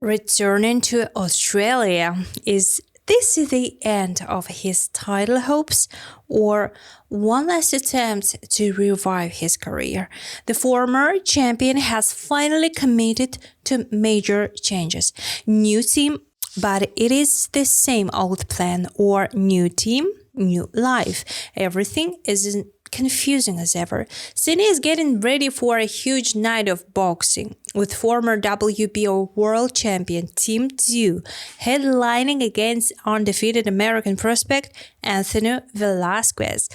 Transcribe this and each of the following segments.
Returning to Australia, is this the end of his title hopes or one last attempt to revive his career? The former champion has finally committed to major changes. New team, but it is the same old plan, or new team, new life. Everything is confusing as ever. Sydney is getting ready for a huge night of boxing, with former WBO world champion Tim Tszyu headlining against undefeated American prospect Anthony Velasquez.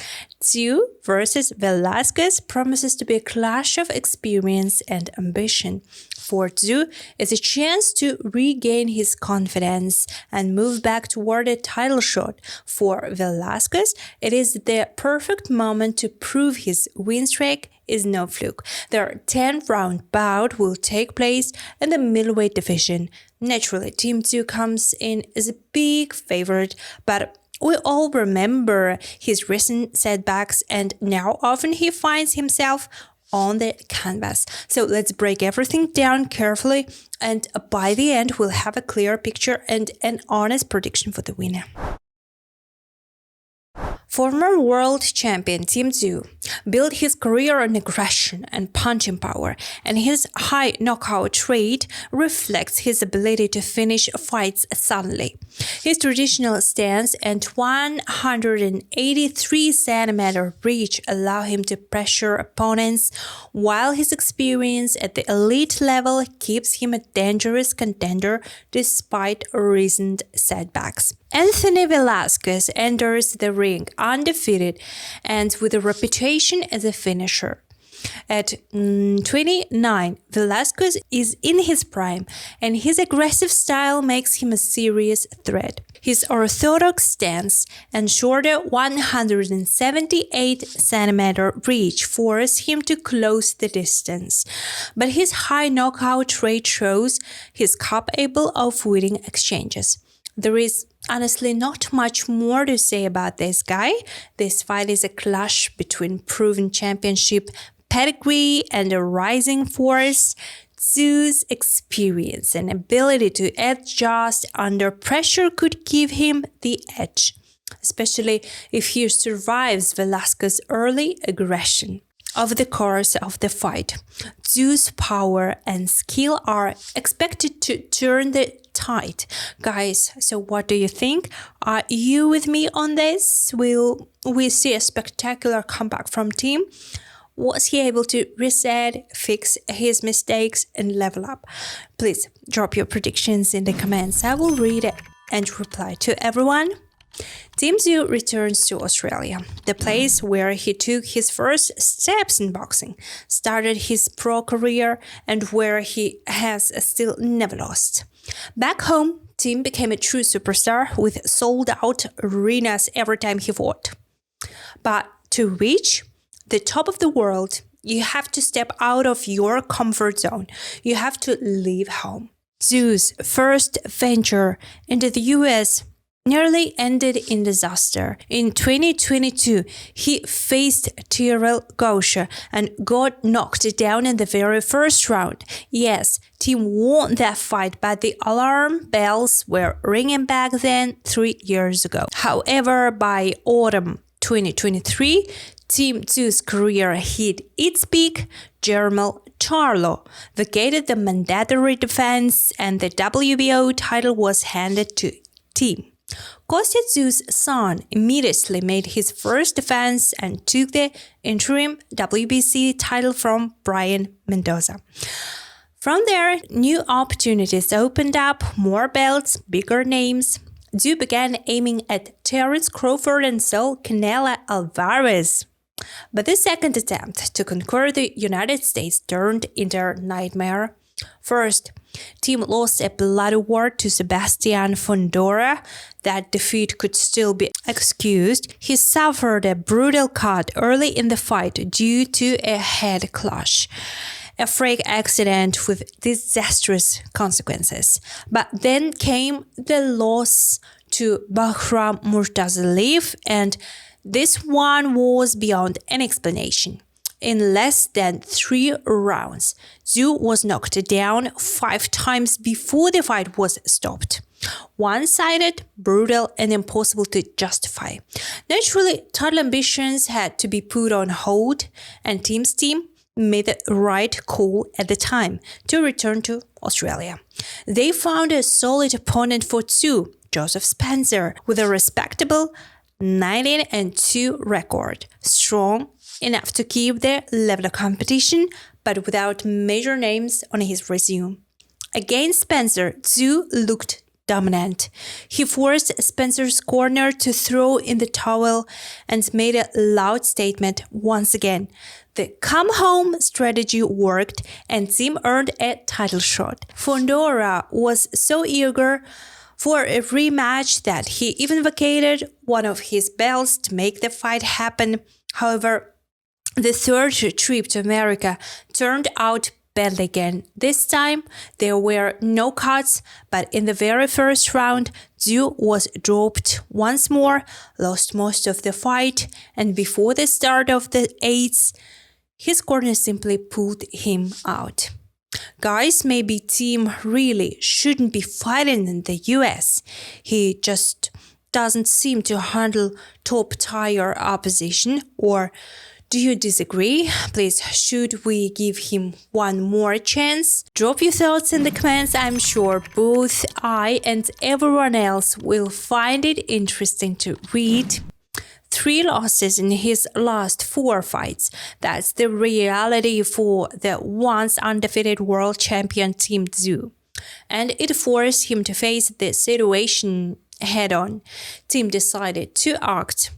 Tszyu versus Velasquez promises to be a clash of experience and ambition. For Tszyu, it's a chance to regain his confidence and move back toward a title shot. For Velasquez, it is the perfect moment to prove his win streak is no fluke. Their 10-round bout will take place in the middleweight division. Naturally, Tim Tszyu comes in as a big favorite, but we all remember his recent setbacks, and now often he finds himself on the canvas. So let's break everything down carefully, and by the end we'll have a clear picture and an honest prediction for the winner. Former world champion Tim Tszyu built his career on aggression and punching power, and his high knockout rate reflects his ability to finish fights suddenly. His traditional stance and 183cm reach allow him to pressure opponents, while his experience at the elite level keeps him a dangerous contender despite recent setbacks. Anthony Velasquez enters the ring undefeated and with a reputation as a finisher. At 29, Velasquez is in his prime, and his aggressive style makes him a serious threat. His orthodox stance and shorter 178cm reach force him to close the distance, but his high knockout rate shows he's capable of winning exchanges. There is honestly not much more to say about this guy. This fight is a clash between proven championship pedigree and a rising force. Tszyu's experience and ability to adjust under pressure could give him the edge, especially if he survives Velasquez's early aggression. Over the course of the fight, Tszyu's power and skill are expected to turn the tide. Guys, so what do you think? Are you with me on this? Will we see a spectacular comeback from Tim? Was he able to reset, fix his mistakes, and level up? Please drop your predictions in the comments. I will read it and reply to everyone. Tim Tszyu returns to Australia, the place where he took his first steps in boxing, started his pro career, and where he has still never lost. Back home, Tim became a true superstar with sold-out arenas every time he fought. But to reach the top of the world, you have to step out of your comfort zone. You have to leave home. Tszyu's first venture into the US nearly ended in disaster. In 2022, he faced Tyrell Gosha and got knocked down in the very first round. Yes, Tim won that fight, but the alarm bells were ringing back then 3 years ago. However, by autumn 2023, Tim Tszyu's career hit its peak. Jermel Charlo vacated the mandatory defense, and the WBO title was handed to Tim. Kostya Tszyu's son immediately made his first defense and took the interim WBC title from Brian Mendoza. From there, new opportunities opened up, more belts, bigger names. Tszyu began aiming at Terence Crawford and Saul Canelo Alvarez. But the second attempt to conquer the United States turned into a nightmare. First, Tim lost a bloody war to Sebastian Fundora. That defeat could still be excused. He suffered a brutal cut early in the fight due to a head clash, a freak accident with disastrous consequences. But then came the loss to Bahram Murtazaliyev, and this one was beyond an explanation. in less than 3 rounds. Tszyu was knocked down 5 times before the fight was stopped. One-sided, brutal, and impossible to justify. Naturally, title ambitions had to be put on hold, and Tim's team made the right call at the time to return to Australia. They found a solid opponent for Tszyu, Joseph Spencer, with a respectable 19-2 record, strong enough to keep their level of competition, but without major names on his resume. Against Spencer, Tszyu looked dominant. He forced Spencer's corner to throw in the towel and made a loud statement once again. The come home strategy worked and Tim earned a title shot. Fondora was so eager for a rematch that he even vacated one of his belts to make the fight happen. However, the third trip to America turned out badly again. This time, there were no cuts, but in the very first round, Tszyu was dropped once more, lost most of the fight, and before the start of the 8th, his corner simply pulled him out. Guys, maybe Tim really shouldn't be fighting in the US. He just doesn't seem to handle top-tier opposition, or do you disagree? Please, should we give him one more chance? Drop your thoughts in the comments. I'm sure both I and everyone else will find it interesting to read. 3 losses in his last 4 fights. That's the reality for the once undefeated world champion Tim Tszyu. And it forced him to face the situation head-on. Tim decided to act.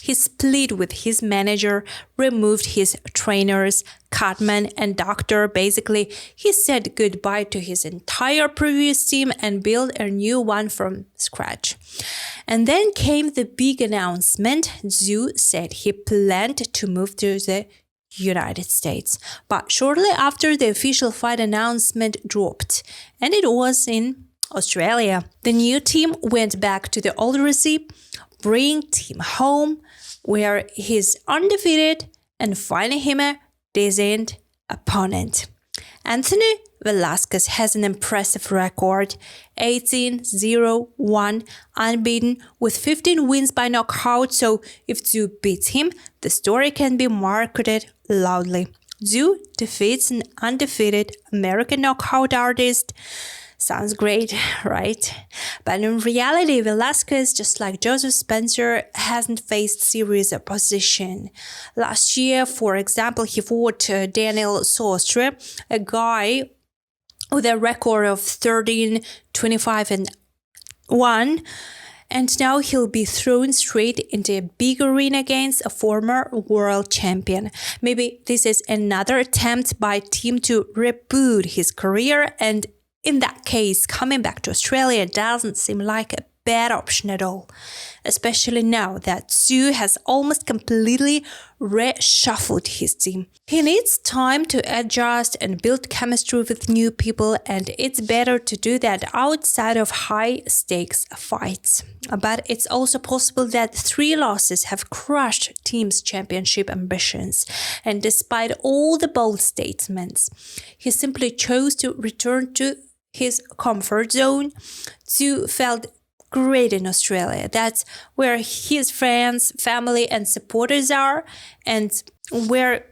He split with his manager, removed his trainers, cutman, and doctor. Basically, he said goodbye to his entire previous team and built a new one from scratch. And then came the big announcement. Tszyu said he planned to move to the United States. But shortly after, the official fight announcement dropped, and it was in Australia. The new team went back to the old recipe, bring Tim home, where he's undefeated, and finding him a decent opponent. Anthony Velasquez has an impressive record, 18-0-1, unbeaten, with 15 wins by knockout, so if Tszyu beats him, the story can be marketed loudly. Tszyu defeats an undefeated American knockout artist. Sounds great, right? But in reality, Velasquez, just like Joseph Spencer, hasn't faced serious opposition. Last year, for example, he fought Daniel Sostre, a guy with a record of 13-25-1, and now he'll be thrown straight into a big arena against a former world champion. Maybe this is another attempt by Tim to reboot his career, and in that case, coming back to Australia doesn't seem like a bad option at all, especially now that Tszyu has almost completely reshuffled his team. He needs time to adjust and build chemistry with new people, and it's better to do that outside of high-stakes fights. But it's also possible that 3 losses have crushed Tim's championship ambitions, and despite all the bold statements, he simply chose to return to his comfort zone. Tszyu felt great in Australia. That's where his friends, family, and supporters are, and where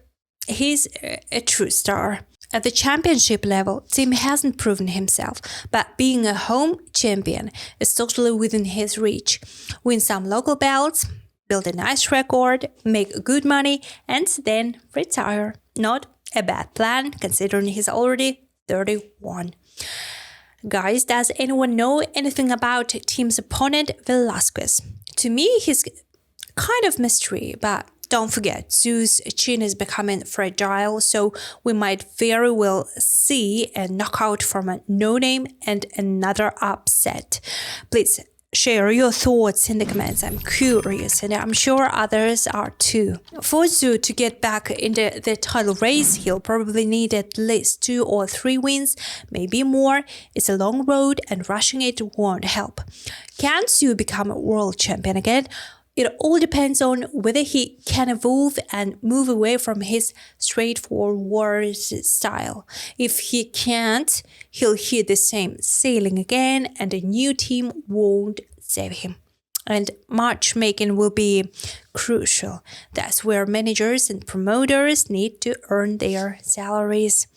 he's a true star. At the championship level, Tim hasn't proven himself, but being a home champion is totally within his reach. Win some local belts, build a nice record, make good money, and then retire. Not a bad plan, considering he's already 31. Guys, does anyone know anything about Tim's opponent, Velasquez? To me, he's kind of mystery, but don't forget, Tszyu's chin is becoming fragile, so we might very well see a knockout from a no-name and another upset. Please share your thoughts in the comments. I'm curious, and I'm sure others are too. For Tszyu to get back into the title race, he'll probably need at least 2 or 3 wins, maybe more. It's a long road, and rushing it won't help. Can Tszyu become a world champion again? It all depends on whether he can evolve and move away from his straightforward style. If he can't, he'll hit the same ceiling again and a new team won't save him. And matchmaking will be crucial. That's where managers and promoters need to earn their salaries.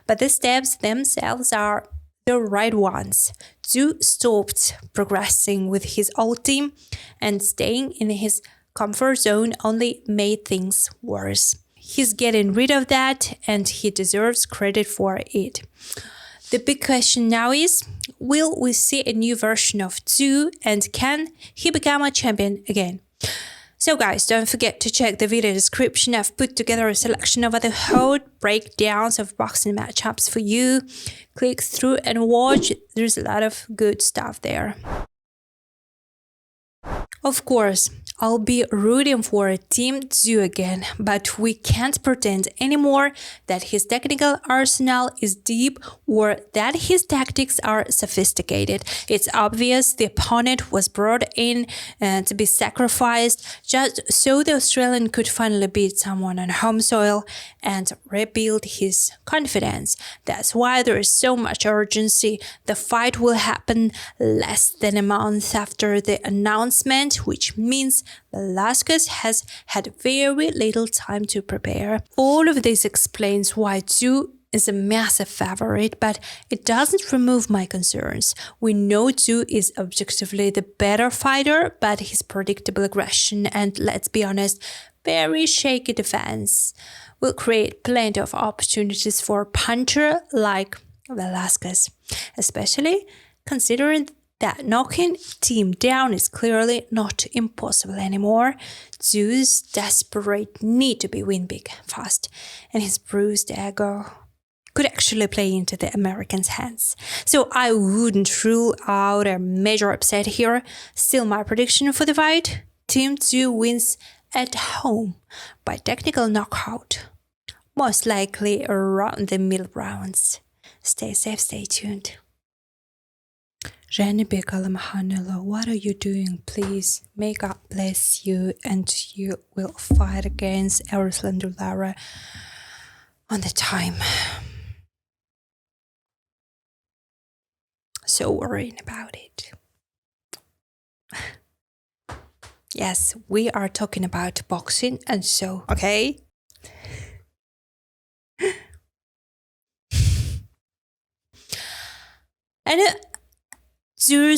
But the steps themselves are the right ones. Tszyu stopped progressing with his old team, and staying in his comfort zone only made things worse. He's getting rid of that, and he deserves credit for it. The big question now is, will we see a new version of Tszyu, and can he become a champion again? So guys, don't forget to check the video description. I've put together a selection of other hot breakdowns of boxing matchups for you. Click through and watch. There's a lot of good stuff there. Of course, I'll be rooting for Tim Tszyu again, but we can't pretend anymore that his technical arsenal is deep or that his tactics are sophisticated. It's obvious the opponent was brought in to be sacrificed just so the Australian could finally beat someone on home soil and rebuild his confidence. That's why there is so much urgency. The fight will happen less than a month after the announcement, which means Velasquez has had very little time to prepare. All of this explains why Tszyu is a massive favorite, but it doesn't remove my concerns. We know Tszyu is objectively the better fighter, but his predictable aggression and, let's be honest, very shaky defense will create plenty of opportunities for a puncher like Velasquez, especially considering that knocking Tim down is clearly not impossible anymore. Tszyu's desperate need to win big fast, and his bruised ego could actually play into the Americans' hands. So I wouldn't rule out a major upset here. Still, my prediction for the fight: Tim Tszyu wins at home by technical knockout, most likely around the middle rounds. Stay safe, stay tuned. JANIBEK, ALIMKHANULY, what are you doing? Please, may God bless you, and you will fight against ERISLANDY LARA on the time. So worrying about it. Yes, we are talking about boxing, and so, okay? And Tszyu